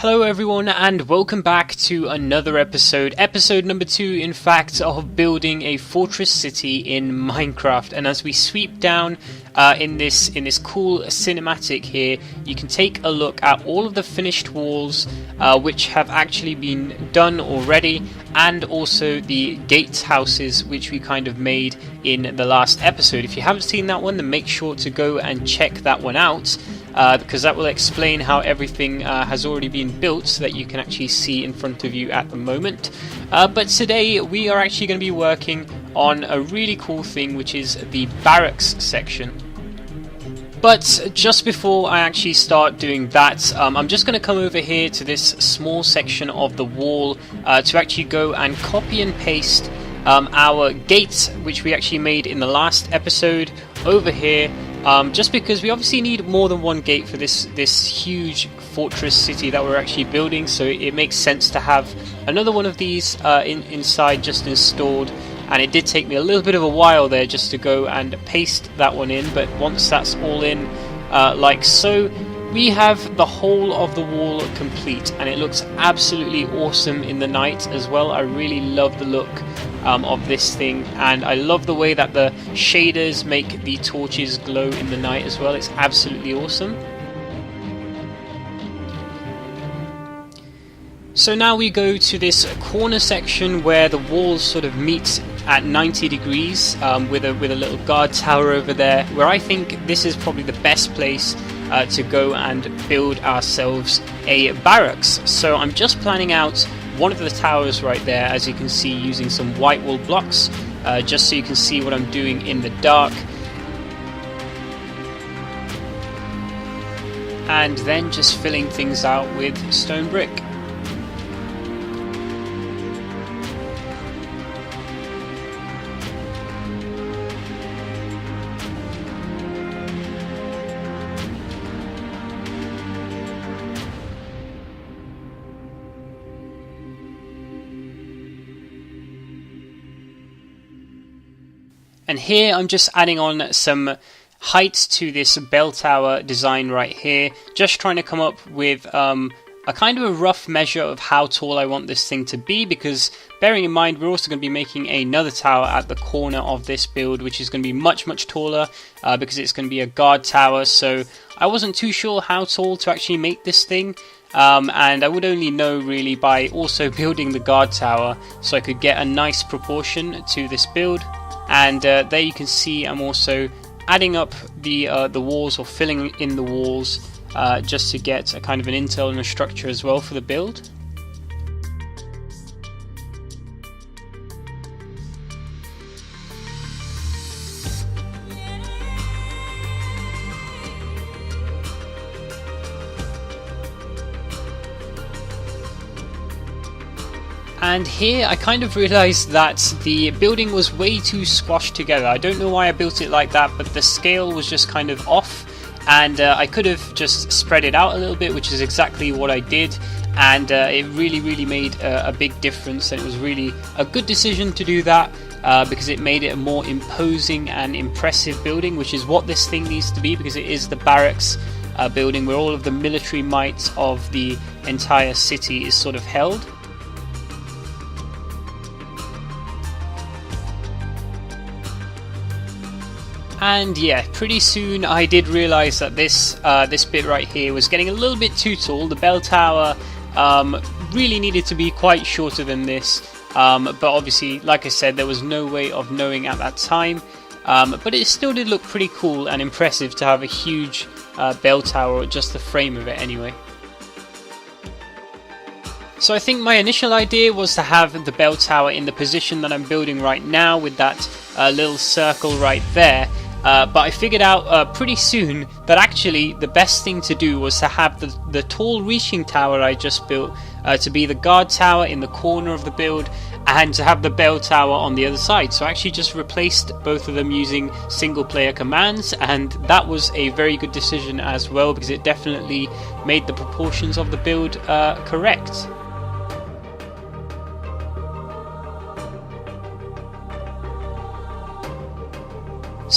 Hello everyone and welcome back to another episode number 2 in fact of building a fortress city in Minecraft. And as we sweep down in this cool cinematic here, you can take a look at all of the finished walls which have actually been done already, and also the gatehouses which we kind of made in the last episode. If you haven't seen that one, then make sure to go and check that one out. Because that will explain how everything has already been built so that you can actually see in front of you at the moment. But today we are actually going to be working on a really cool thing, which is the barracks section. But just before I actually start doing that, I'm just going to come over here to this small section of the wall to actually go and copy and paste our gate, which we actually made in the last episode, over here. Just because we obviously need more than one gate for this huge fortress city that we're actually building, so it makes sense to have another one of these inside just installed. And it did take me a little bit of a while there just to go and paste that one in, but once that's all in, like so, we have the whole of the wall complete, and it looks absolutely awesome in the night as well. I really love the look of this thing, and I love the way that the shaders make the torches glow in the night as well. It's absolutely awesome. So now we go to this corner section where the walls sort of meet at 90 degrees with a little guard tower over there, where I think this is probably the best place to go and build ourselves a barracks. So I'm just planning out one of the towers right there, as you can see, using some white wool blocks, just so you can see what I'm doing in the dark. And then just filling things out with stone brick. And here I'm just adding on some height to this bell tower design right here, just trying to come up with a kind of a rough measure of how tall I want this thing to be, because bearing in mind we're also going to be making another tower at the corner of this build, which is going to be much taller because it's going to be a guard tower. So I wasn't too sure how tall to actually make this thing. And I would only know really by also building the guard tower, so I could get a nice proportion to this build. And there you can see I'm also adding up the walls, or filling in the walls, just to get a kind of an intel and a structure as well for the build. And here I kind of realised that the building was way too squashed together. I don't know why I built it like that, but the scale was just kind of off, and I could have just spread it out a little bit, which is exactly what I did, and it really made a big difference, and it was really a good decision to do that because it made it a more imposing and impressive building, which is what this thing needs to be, because it is the barracks building where all of the military might of the entire city is sort of held. And yeah, pretty soon I did realise that this bit right here was getting a little bit too tall. The bell tower really needed to be quite shorter than this, but obviously, like I said, there was no way of knowing at that time. But it still did look pretty cool and impressive to have a huge bell tower, or just the frame of it anyway. So I think my initial idea was to have the bell tower in the position that I'm building right now, with that little circle right there. But I figured out pretty soon that actually the best thing to do was to have the tall reaching tower I just built to be the guard tower in the corner of the build, and to have the bell tower on the other side. So I actually just replaced both of them using single player commands, and that was a very good decision as well, because it definitely made the proportions of the build correct.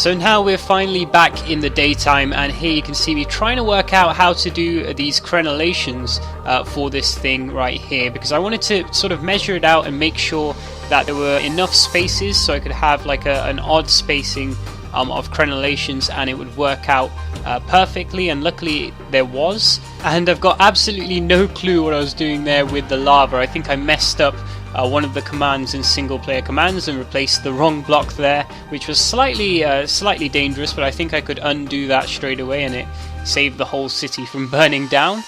So now we're finally back in the daytime, and here you can see me trying to work out how to do these crenellations for this thing right here, because I wanted to sort of measure it out and make sure that there were enough spaces so I could have like an odd spacing of crenellations and it would work out perfectly, and luckily there was. And I've got absolutely no clue what I was doing there with the lava. I think I messed up one of the commands in single player commands and replaced the wrong block there, which was slightly dangerous, but I think I could undo that straight away and it saved the whole city from burning down.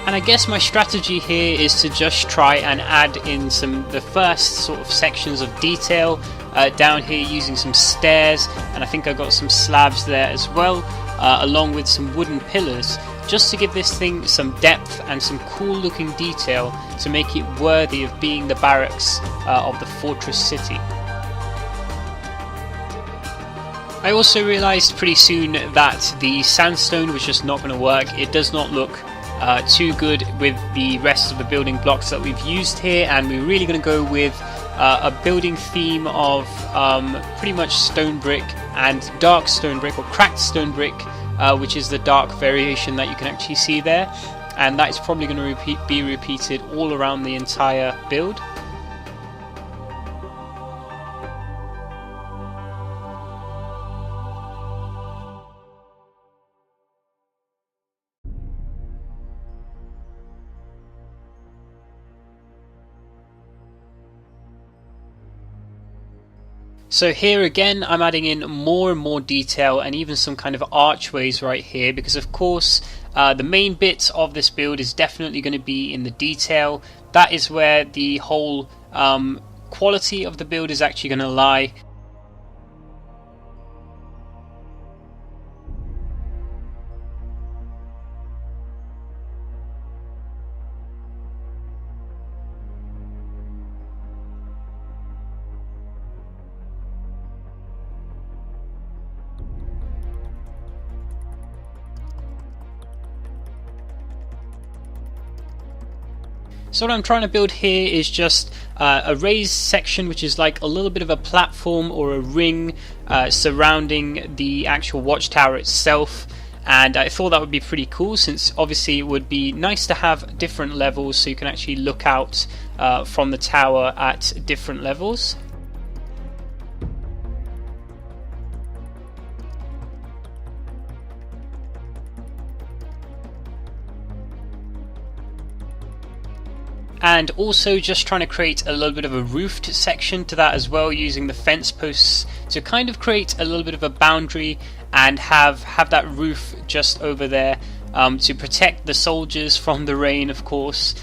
And I guess my strategy here is to just try and add in the first sort of sections of detail down here using some stairs, and I think I got some slabs there as well, along with some wooden pillars, just to give this thing some depth and some cool looking detail to make it worthy of being the barracks of the fortress city. I also realised pretty soon that the sandstone was just not going to work. It does not look too good with the rest of the building blocks that we've used here, and we're really going to go with a building theme of pretty much stone brick and dark stone brick, or cracked stone brick, which is the dark variation that you can actually see there, and that is probably going to be repeated all around the entire build. So here again I'm adding in more and more detail and even some kind of archways right here, because of course the main bit of this build is definitely going to be in the detail. That is where the whole quality of the build is actually going to lie. So what I'm trying to build here is just a raised section, which is like a little bit of a platform or a ring surrounding the actual watchtower itself, and I thought that would be pretty cool, since obviously it would be nice to have different levels so you can actually look out from the tower at different levels. And also just trying to create a little bit of a roofed section to that as well, using the fence posts to kind of create a little bit of a boundary and have that roof just over there to protect the soldiers from the rain, of course,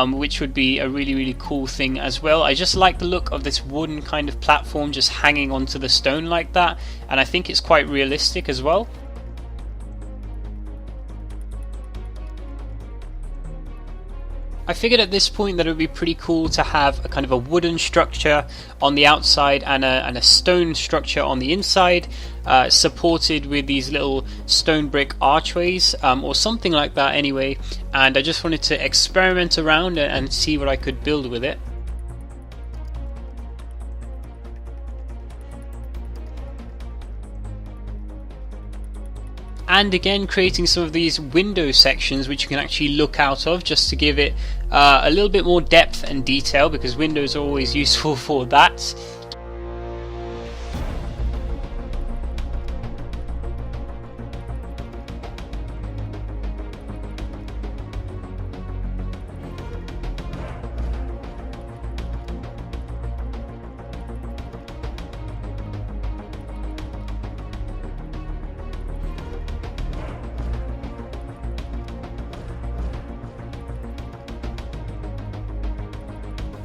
which would be a really cool thing as well. I just like the look of this wooden kind of platform just hanging onto the stone like that, and I think it's quite realistic as well. I figured at this point that it would be pretty cool to have a kind of a wooden structure on the outside and a stone structure on the inside, supported with these little stone brick archways, or something like that anyway, and I just wanted to experiment around and see what I could build with it. And again creating some of these window sections which you can actually look out of, just to give it a little bit more depth and detail, because windows are always useful for that.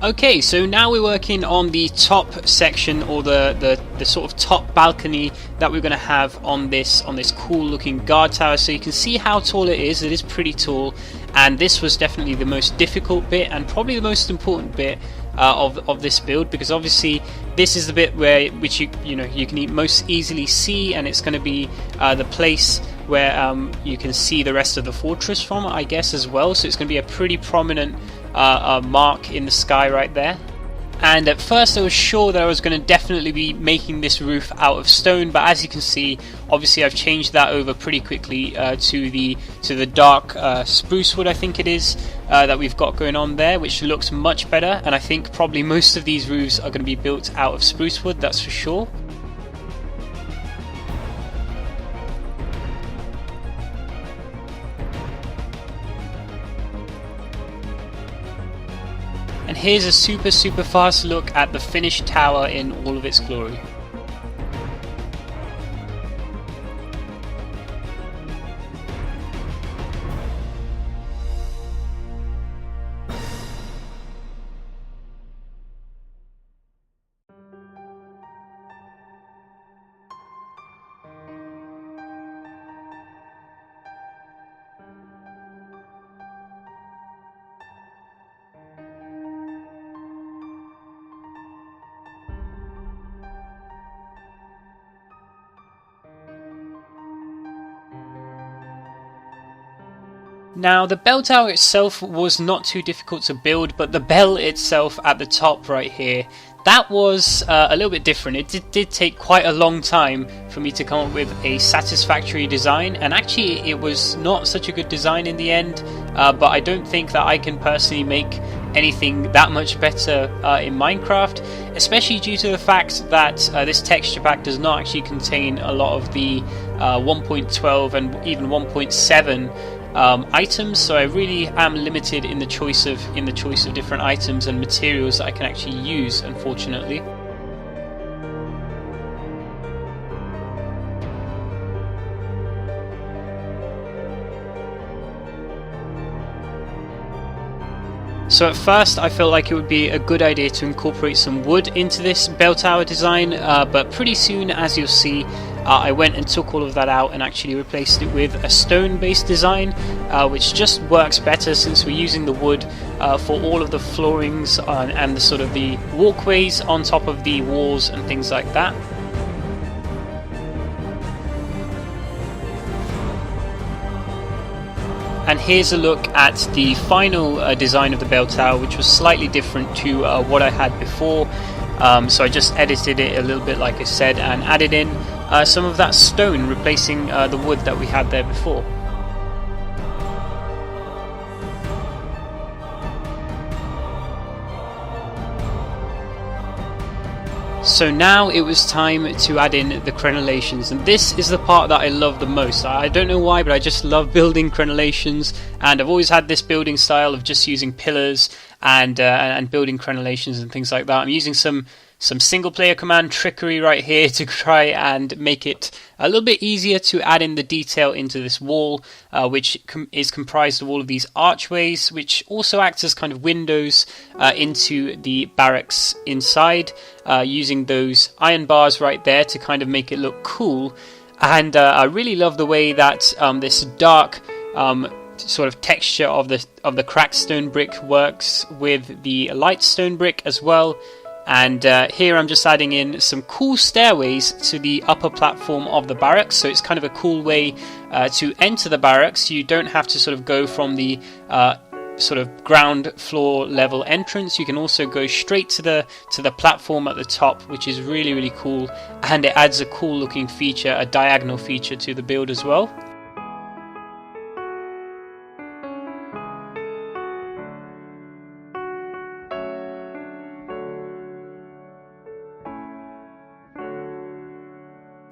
Okay, so now we're working on the top section, or the sort of top balcony that we're going to have on this cool looking guard tower. So you can see how tall it is. It is pretty tall, and this was definitely the most difficult bit and probably the most important bit of this build, because obviously this is the bit which you can most easily see, and it's going to be the place where you can see the rest of the fortress from, I guess, as well. So it's going to be a pretty prominent mark in the sky right there. And at first I was sure that I was going to definitely be making this roof out of stone, but as you can see, obviously I've changed that over pretty quickly to the dark spruce wood, I think it is, that we've got going on there, which looks much better. And I think probably most of these roofs are going to be built out of spruce wood, that's for sure. And here's a super fast look at the finished tower in all of its glory. Now, the bell tower itself was not too difficult to build, but the bell itself at the top right here, that was a little bit different. It did take quite a long time for me to come up with a satisfactory design, and actually it was not such a good design in the end, but I don't think that I can personally make anything that much better in Minecraft, especially due to the fact that this texture pack does not actually contain a lot of the 1.12 and even 1.7 items, so I really am limited in the choice of different items and materials that I can actually use, unfortunately. So at first I felt like it would be a good idea to incorporate some wood into this bell tower design, but pretty soon, as you'll see, I went and took all of that out and actually replaced it with a stone based design, which just works better since we're using the wood for all of the floorings and the sort of the walkways on top of the walls and things like that. And here's a look at the final design of the bell tower, which was slightly different to what I had before. So I just edited it a little bit, like I said, and added in some of that stone, replacing the wood that we had there before. So now it was time to add in the crenellations, and this is the part that I love the most. I don't know why, but I just love building crenellations, and I've always had this building style of just using pillars and building crenellations and things like that. I'm using some single player command trickery right here to try and make it a little bit easier to add in the detail into this wall, which is comprised of all of these archways, which also act as kind of windows into the barracks inside, using those iron bars right there to kind of make it look cool. And I really love the way that this dark sort of texture of the cracked stone brick works with the light stone brick as well. And here I'm just adding in some cool stairways to the upper platform of the barracks, so it's kind of a cool way to enter the barracks. You don't have to sort of go from the sort of ground floor level entrance. You can also go straight to the platform at the top, which is really cool, and it adds a cool looking feature, a diagonal feature to the build as well.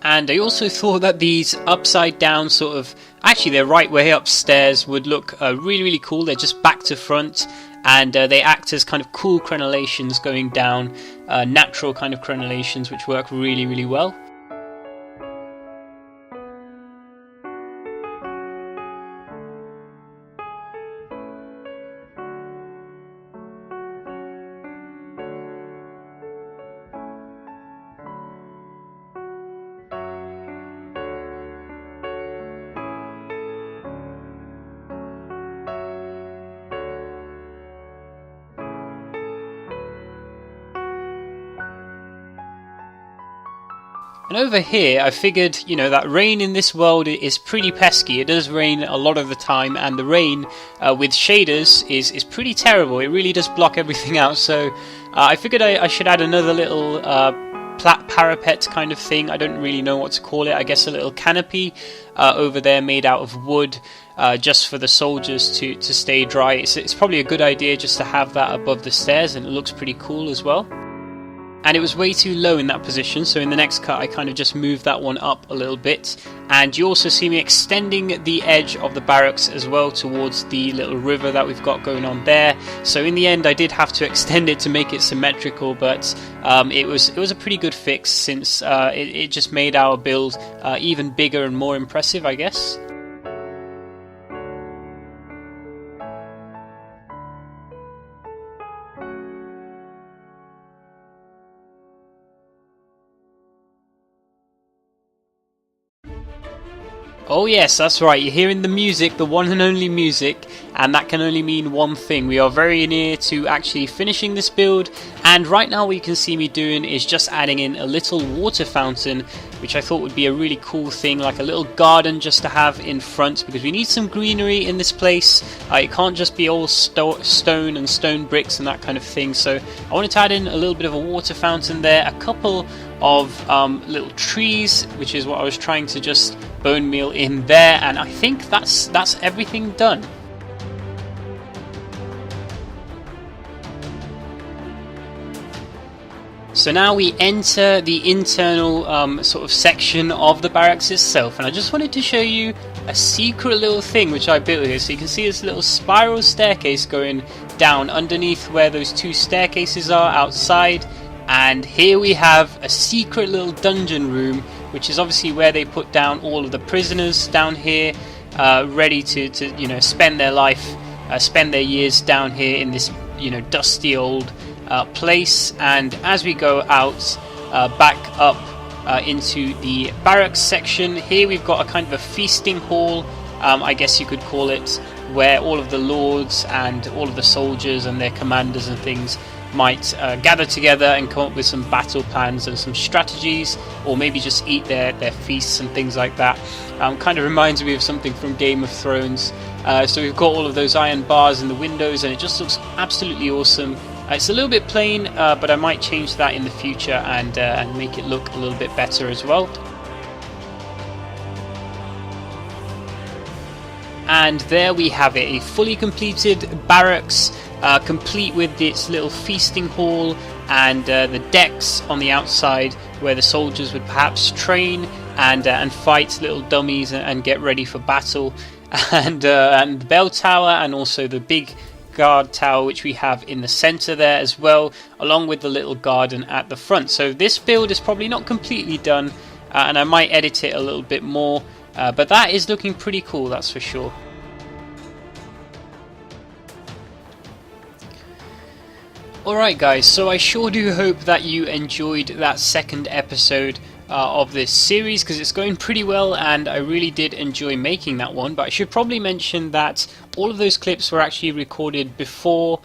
And I also thought that these upside down sort of, actually they're right way upstairs, would look really cool. They're just back to front, and they act as kind of cool crenellations going down, natural kind of crenellations, which work really well. And over here, I figured, you know, that rain in this world is pretty pesky. It does rain a lot of the time, and the rain with shaders is pretty terrible. It really does block everything out. So I figured I should add another little parapet kind of thing. I don't really know what to call it. I guess a little canopy over there made out of wood, just for the soldiers to stay dry. It's probably a good idea just to have that above the stairs, and it looks pretty cool as well. And it was way too low in that position, so in the next cut I kind of just moved that one up a little bit. And you also see me extending the edge of the barracks as well towards the little river that we've got going on there. So in the end I did have to extend it to make it symmetrical, but it was a pretty good fix, since it just made our build even bigger and more impressive, I guess. Oh yes, that's right, you're hearing the music, the one and only music, and that can only mean one thing. We are very near to actually finishing this build, and right now what you can see me doing is just adding in a little water fountain, which I thought would be a really cool thing, like a little garden just to have in front, because we need some greenery in this place. It can't just be all stone and stone bricks and that kind of thing, so I wanted to add in a little bit of a water fountain there, a couple of little trees, which is what I was trying to just bone meal in there, and I think that's everything done. So now we enter the internal sort of section of the barracks itself, and I just wanted to show you a secret little thing which I built here. So you can see this little spiral staircase going down underneath where those two staircases are outside, and here we have a secret little dungeon room, which is obviously where they put down all of the prisoners down here, ready to spend their life, spend their years down here in this dusty old place. And as we go out back up into the barracks section, here we've got a kind of a feasting hall, I guess you could call it, where all of the lords and all of the soldiers and their commanders and things might gather together and come up with some battle plans and some strategies, or maybe just eat their feasts and things like that. Kind of reminds me of something from Game of Thrones. So we've got all of those iron bars in the windows, and it just looks absolutely awesome. It's a little bit plain, but I might change that in the future and make it look a little bit better as well. And there we have it, a fully completed barracks, complete with its little feasting hall and the decks on the outside where the soldiers would perhaps train and fight little dummies and get ready for battle, and the bell tower, and also the big guard tower which we have in the center there as well, along with the little garden at the front. So this build is probably not completely done, and I might edit it a little bit more, but that is looking pretty cool, that's for sure. Alright guys, so I sure do hope that you enjoyed that second episode of this series, because it's going pretty well and I really did enjoy making that one. But I should probably mention that all of those clips were actually recorded before,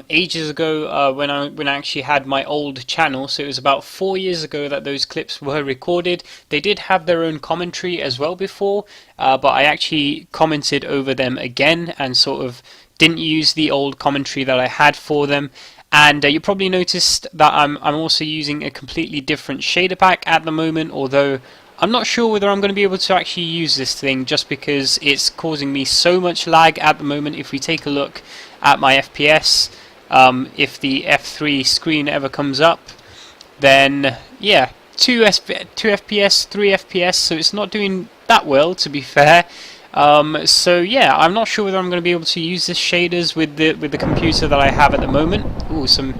ages ago, when I actually had my old channel. So it was about 4 years ago that those clips were recorded. They did have their own commentary as well before, but I actually commented over them again and sort of didn't use the old commentary that I had for them. And you probably noticed that I'm also using a completely different shader pack at the moment, although I'm not sure whether I'm going to be able to actually use this thing, just because it's causing me so much lag at the moment. If we take a look at my FPS, if the F3 screen ever comes up, then yeah, 2 FPS, 3 FPS, so it's not doing that well, to be fair. So yeah, I'm not sure whether I'm going to be able to use this shaders with the computer that I have at the moment. Ooh, some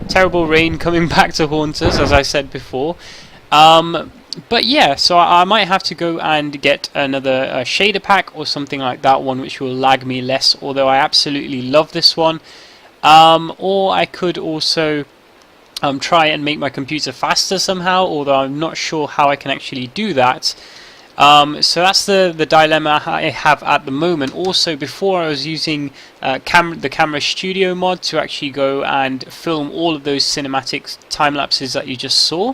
terrible rain coming back to haunt us, as I said before. But yeah, so I might have to go and get another shader pack or something like that one, which will lag me less, although I absolutely love this one. Or I could also try and make my computer faster somehow, although I'm not sure how I can actually do that. So that's the dilemma I have at the moment. Also, before I was using the camera studio mod to actually go and film all of those cinematic time lapses that you just saw,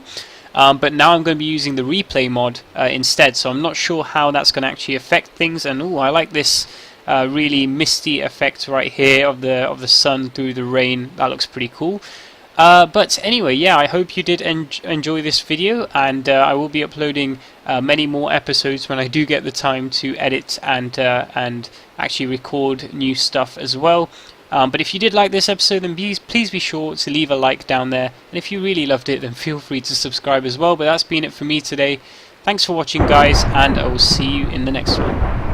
but now I'm going to be using the replay mod instead, so I'm not sure how that's going to actually affect things. And ooh, I like this really misty effect right here of the sun through the rain. That looks pretty cool. But anyway, yeah, I hope you did enjoy this video, and I will be uploading many more episodes when I do get the time to edit and actually record new stuff as well. But if you did like this episode, then please be sure to leave a like down there, and if you really loved it, then feel free to subscribe as well. But that's been it for me today. Thanks for watching, guys, and I will see you in the next one.